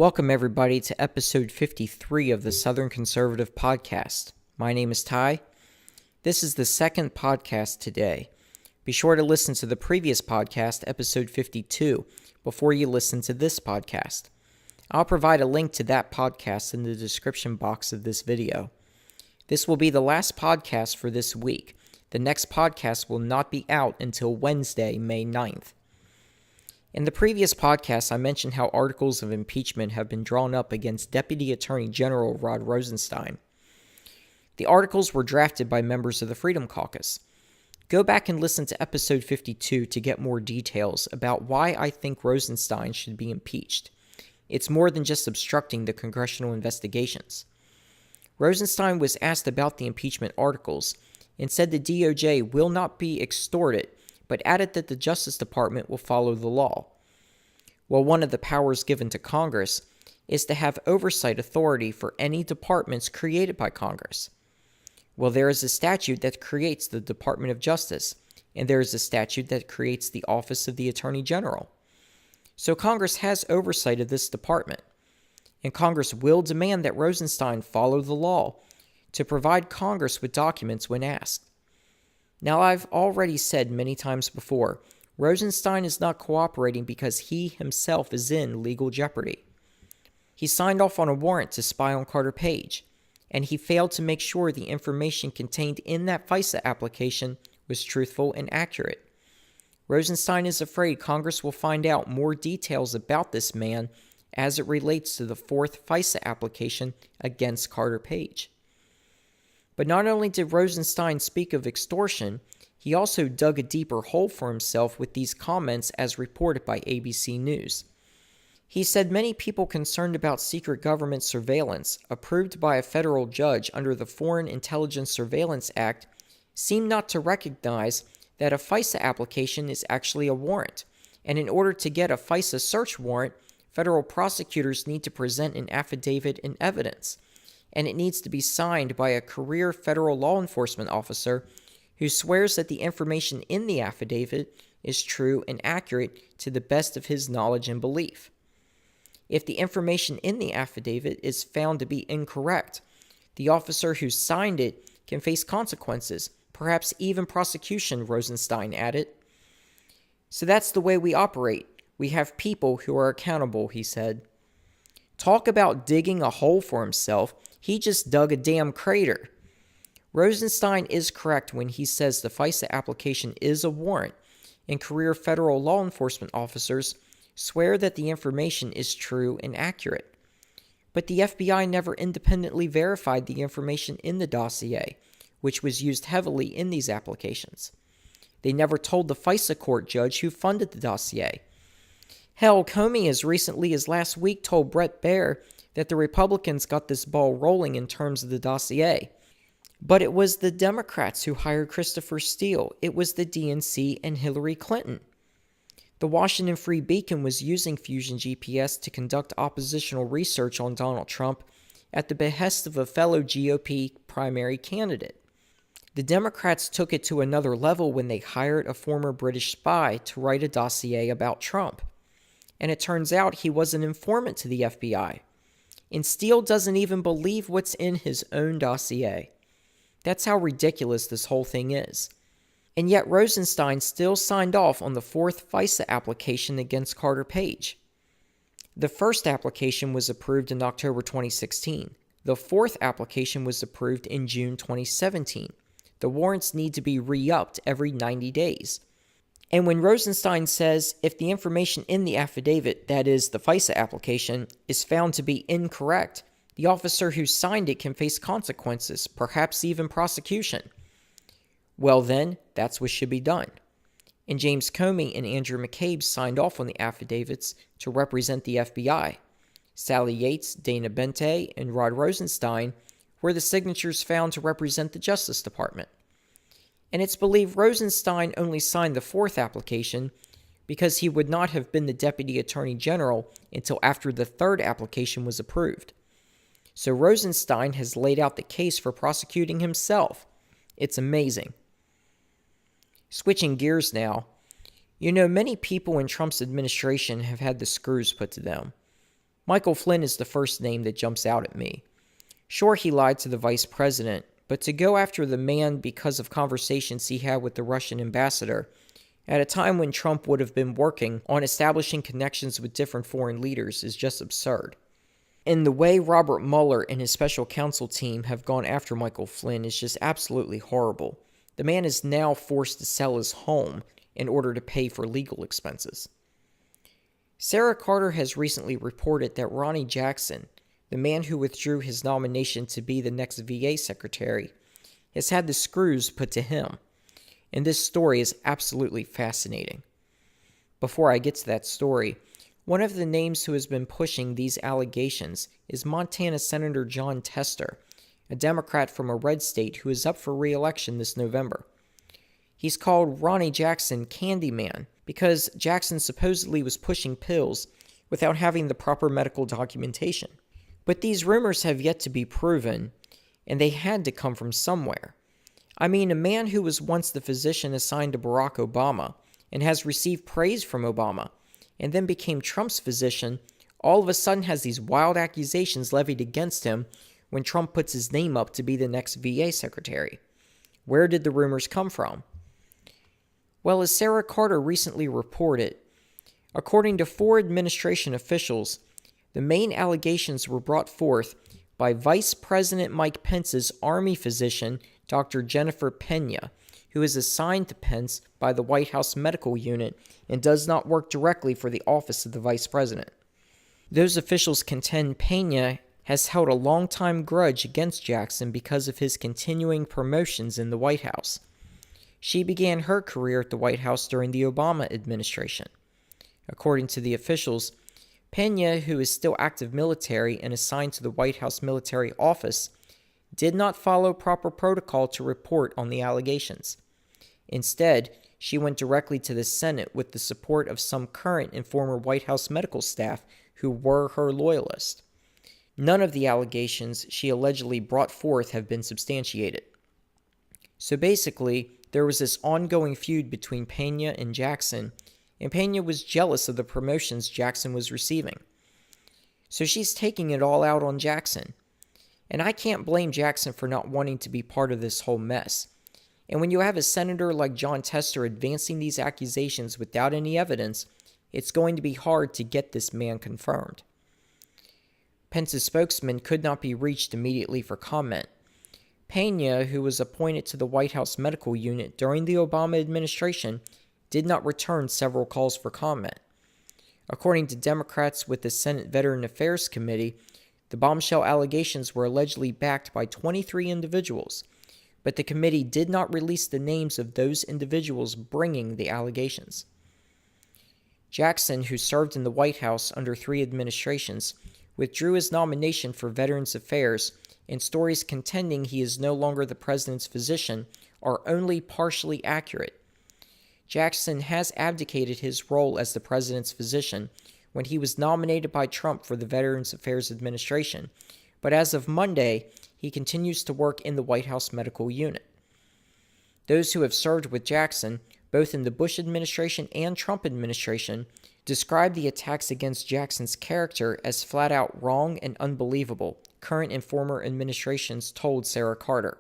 Welcome, everybody, to episode 53 of the Southern Conservative Podcast. My name is Ty. This is the second podcast today. Be sure to listen to the previous podcast, episode 52, before you listen to this podcast. I'll provide a link to that podcast in the description box of this video. This will be the last podcast for this week. The next podcast will not be out until Wednesday, May 9th. In the previous podcast, I mentioned how articles of impeachment have been drawn up against Deputy Attorney General Rod Rosenstein. The articles were drafted by members of the Freedom Caucus. Go back and listen to episode 52 to get more details about why I think Rosenstein should be impeached. It's more than just obstructing the congressional investigations. Rosenstein was asked about the impeachment articles and said the DOJ will not be extorted, but added that the Justice Department will follow the law. Well, one of the powers given to Congress is to have oversight authority for any departments created by Congress. Well, there is a statute that creates the Department of Justice, and there is a statute that creates the Office of the Attorney General. So Congress has oversight of this department, and Congress will demand that Rosenstein follow the law to provide Congress with documents when asked. Now, I've already said many times before, Rosenstein is not cooperating because he himself is in legal jeopardy. He signed off on a warrant to spy on Carter Page, and he failed to make sure the information contained in that FISA application was truthful and accurate. Rosenstein is afraid Congress will find out more details about this man as it relates to the fourth FISA application against Carter Page. But not only did Rosenstein speak of extortion, he also dug a deeper hole for himself with these comments as reported by ABC News. He said many people concerned about secret government surveillance approved by a federal judge under the Foreign Intelligence Surveillance Act seem not to recognize that a FISA application is actually a warrant, and in order to get a FISA search warrant, federal prosecutors need to present an affidavit and evidence, and it needs to be signed by a career federal law enforcement officer who swears that the information in the affidavit is true and accurate to the best of his knowledge and belief. If the information in the affidavit is found to be incorrect, the officer who signed it can face consequences, perhaps even prosecution, Rosenstein added. So that's the way we operate. We have people who are accountable, he said. Talk about digging a hole for himself. He just dug a damn crater. Rosenstein is correct when he says the FISA application is a warrant, and career federal law enforcement officers swear that the information is true and accurate. But the FBI never independently verified the information in the dossier, which was used heavily in these applications. They never told the FISA court judge who funded the dossier. Hell, Comey as recently as last week told Bret Baier that the Republicans got this ball rolling in terms of the dossier. But it was the Democrats who hired Christopher Steele. It was the DNC and Hillary Clinton. The Washington Free Beacon was using Fusion GPS to conduct oppositional research on Donald Trump at the behest of a fellow GOP primary candidate. The Democrats took it to another level when they hired a former British spy to write a dossier about Trump. And it turns out he was an informant to the FBI. And Steele doesn't even believe what's in his own dossier. That's how ridiculous this whole thing is. And yet Rosenstein still signed off on the fourth FISA application against Carter Page. The first application was approved in October 2016. The fourth application was approved in June 2017. The warrants need to be re-upped every 90 days. And when Rosenstein says if the information in the affidavit, that is, the FISA application, is found to be incorrect, the officer who signed it can face consequences, perhaps even prosecution. Well then, that's what should be done. And James Comey and Andrew McCabe signed off on the affidavits to represent the FBI. Sally Yates, Dana Bente, and Rod Rosenstein were the signatures found to represent the Justice Department. And it's believed Rosenstein only signed the fourth application because he would not have been the Deputy Attorney General until after the third application was approved. So Rosenstein has laid out the case for prosecuting himself. It's amazing. Switching gears now, you know, many people in Trump's administration have had the screws put to them. Michael Flynn is the first name that jumps out at me. Sure, he lied to the vice president, but to go after the man because of conversations he had with the Russian ambassador at a time when Trump would have been working on establishing connections with different foreign leaders is just absurd. And the way Robert Mueller and his special counsel team have gone after Michael Flynn is just absolutely horrible. The man is now forced to sell his home in order to pay for legal expenses. Sarah Carter has recently reported that Ronny Jackson, the man who withdrew his nomination to be the next VA secretary, has had the screws put to him. And this story is absolutely fascinating. Before I get to that story, one of the names who has been pushing these allegations is Montana Senator Jon Tester, a Democrat from a red state who is up for re-election this November. He's called Ronny Jackson Candyman because Jackson supposedly was pushing pills without having the proper medical documentation. But these rumors have yet to be proven, and they had to come from somewhere. I mean, a man who was once the physician assigned to Barack Obama and has received praise from Obama, and then became Trump's physician, all of a sudden has these wild accusations levied against him when Trump puts his name up to be the next VA secretary. Where did the rumors come from? Well, as Sarah Carter recently reported, according to 4 administration officials, the main allegations were brought forth by Vice President Mike Pence's Army physician, Dr. Jennifer Pena, who is assigned to Pence by the White House Medical Unit and does not work directly for the office of the Vice President. Those officials contend Pena has held a long-time grudge against Jackson because of his continuing promotions in the White House. She began her career at the White House during the Obama administration. According to the officials, Pena, who is still active military and assigned to the White House Military Office, did not follow proper protocol to report on the allegations. Instead, she went directly to the Senate with the support of some current and former White House medical staff who were her loyalists. None of the allegations she allegedly brought forth have been substantiated. So basically, there was this ongoing feud between Pena and Jackson, and Pena was jealous of the promotions Jackson was receiving. So she's taking it all out on Jackson. And I can't blame Jackson for not wanting to be part of this whole mess. And when you have a senator like Jon Tester advancing these accusations without any evidence, it's going to be hard to get this man confirmed. Pence's spokesman could not be reached immediately for comment. Pena, who was appointed to the White House Medical Unit during the Obama administration, did not return several calls for comment. According to Democrats with the Senate Veteran Affairs Committee, the bombshell allegations were allegedly backed by 23 individuals, but the committee did not release the names of those individuals bringing the allegations. Jackson, who served in the White House under 3 administrations, withdrew his nomination for Veterans Affairs, and stories contending he is no longer the president's physician are only partially accurate. Jackson has abdicated his role as the president's physician when he was nominated by Trump for the Veterans Affairs Administration, but as of Monday, he continues to work in the White House Medical Unit. Those who have served with Jackson, both in the Bush administration and Trump administration, described the attacks against Jackson's character as flat-out wrong and unbelievable, current and former administrations told Sarah Carter.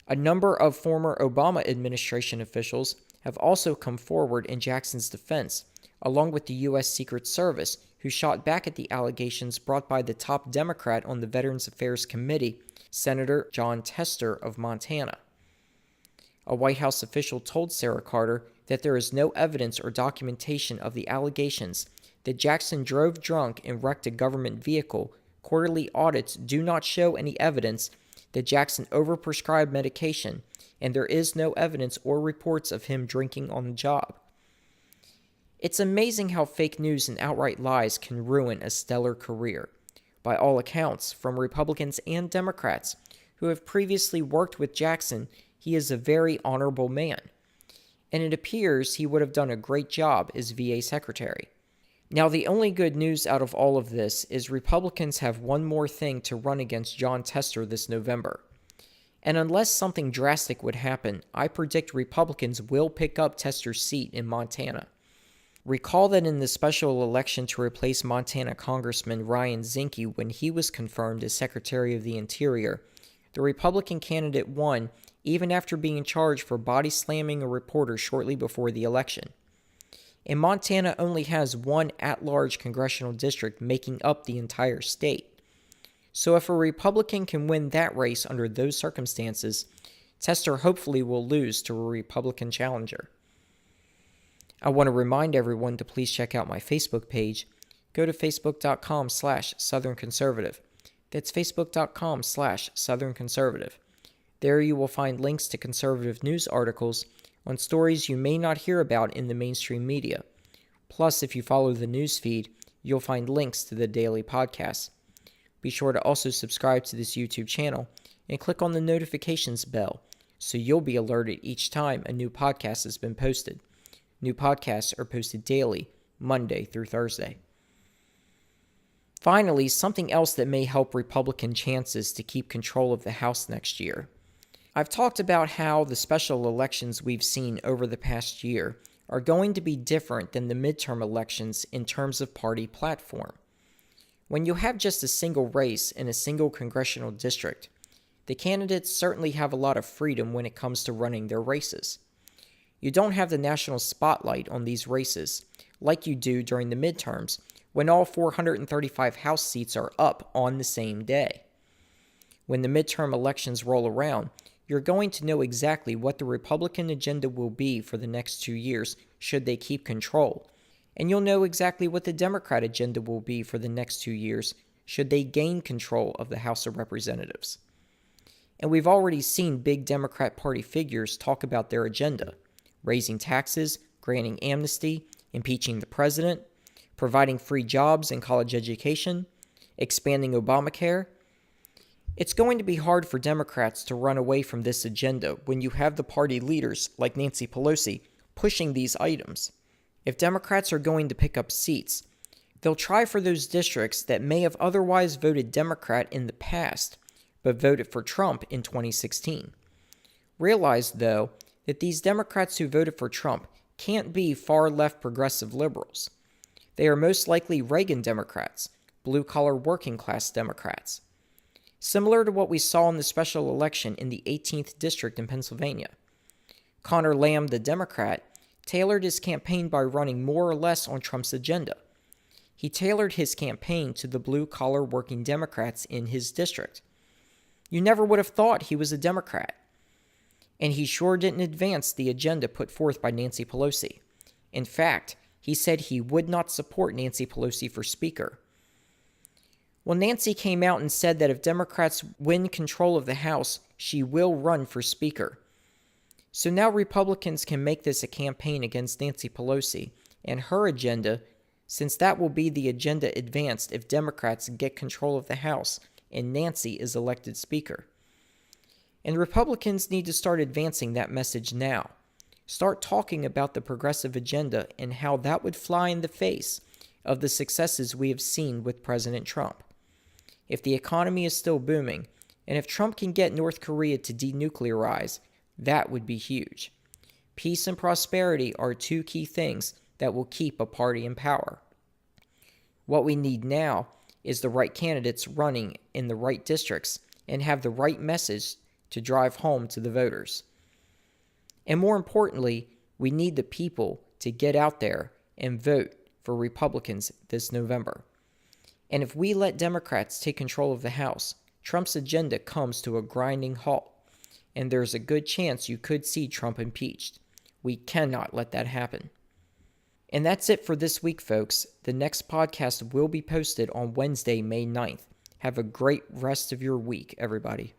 A number of former Obama administration officials have also come forward in Jackson's defense, along with the U.S. Secret Service, who shot back at the allegations brought by the top Democrat on the Veterans Affairs Committee, Senator Jon Tester of Montana. A White House official told Sarah Carter that there is no evidence or documentation of the allegations that Jackson drove drunk and wrecked a government vehicle. Quarterly audits do not show any evidence that Jackson overprescribed medication, and there is no evidence or reports of him drinking on the job. It's amazing how fake news and outright lies can ruin a stellar career. By all accounts, from Republicans and Democrats who have previously worked with Jackson, he is a very honorable man, and it appears he would have done a great job as VA Secretary. Now, the only good news out of all of this is Republicans have one more thing to run against Jon Tester this November. And unless something drastic would happen, I predict Republicans will pick up Tester's seat in Montana. Recall that in the special election to replace Montana Congressman Ryan Zinke when he was confirmed as Secretary of the Interior, the Republican candidate won even after being charged for body slamming a reporter shortly before the election. And Montana only has one at-large congressional district making up the entire state. So if a Republican can win that race under those circumstances, Tester hopefully will lose to a Republican challenger. I want to remind everyone to please check out my Facebook page. Go to facebook.com/Southern Conservative. That's facebook.com/Southern Conservative. There you will find links to conservative news articles on stories you may not hear about in the mainstream media. Plus, if you follow the news feed, you'll find links to the daily podcasts. Be sure to also subscribe to this YouTube channel and click on the notifications bell so you'll be alerted each time a new podcast has been posted. New podcasts are posted daily, Monday through Thursday. Finally, something else that may help Republican chances to keep control of the House next year. I've talked about how the special elections we've seen over the past year are going to be different than the midterm elections in terms of party platform. When you have just a single race in a single congressional district, the candidates certainly have a lot of freedom when it comes to running their races. You don't have the national spotlight on these races like you do during the midterms when all 435 House seats are up on the same day. When the midterm elections roll around, you're going to know exactly what the Republican agenda will be for the next 2 years should they keep control, and you'll know exactly what the Democrat agenda will be for the next 2 years should they gain control of the House of Representatives. And we've already seen big Democrat Party figures talk about their agenda: raising taxes, granting amnesty, impeaching the president, providing free jobs and college education, expanding Obamacare. It's going to be hard for Democrats to run away from this agenda when you have the party leaders like Nancy Pelosi pushing these items. If Democrats are going to pick up seats, they'll try for those districts that may have otherwise voted Democrat in the past, but voted for Trump in 2016. Realize, though, that these Democrats who voted for Trump can't be far-left progressive liberals. They are most likely Reagan Democrats, blue-collar working-class Democrats. Similar to what we saw in the special election in the 18th District in Pennsylvania. Connor Lamb, the Democrat, tailored his campaign by running more or less on Trump's agenda. He tailored his campaign to the blue-collar working Democrats in his district. You never would have thought he was a Democrat. And he sure didn't advance the agenda put forth by Nancy Pelosi. In fact, he said he would not support Nancy Pelosi for Speaker. Well, Nancy came out and said that if Democrats win control of the House, she will run for Speaker. So now Republicans can make this a campaign against Nancy Pelosi and her agenda, since that will be the agenda advanced if Democrats get control of the House and Nancy is elected Speaker. And Republicans need to start advancing that message now. Start talking about the progressive agenda and how that would fly in the face of the successes we have seen with President Trump. If the economy is still booming, and if Trump can get North Korea to denuclearize, that would be huge. Peace and prosperity are two key things that will keep a party in power. What we need now is the right candidates running in the right districts and have the right message to drive home to the voters. And more importantly, we need the people to get out there and vote for Republicans this November. And if we let Democrats take control of the House, Trump's agenda comes to a grinding halt, and there's a good chance you could see Trump impeached. We cannot let that happen. And that's it for this week, folks. The next podcast will be posted on Wednesday, May 9th. Have a great rest of your week, everybody.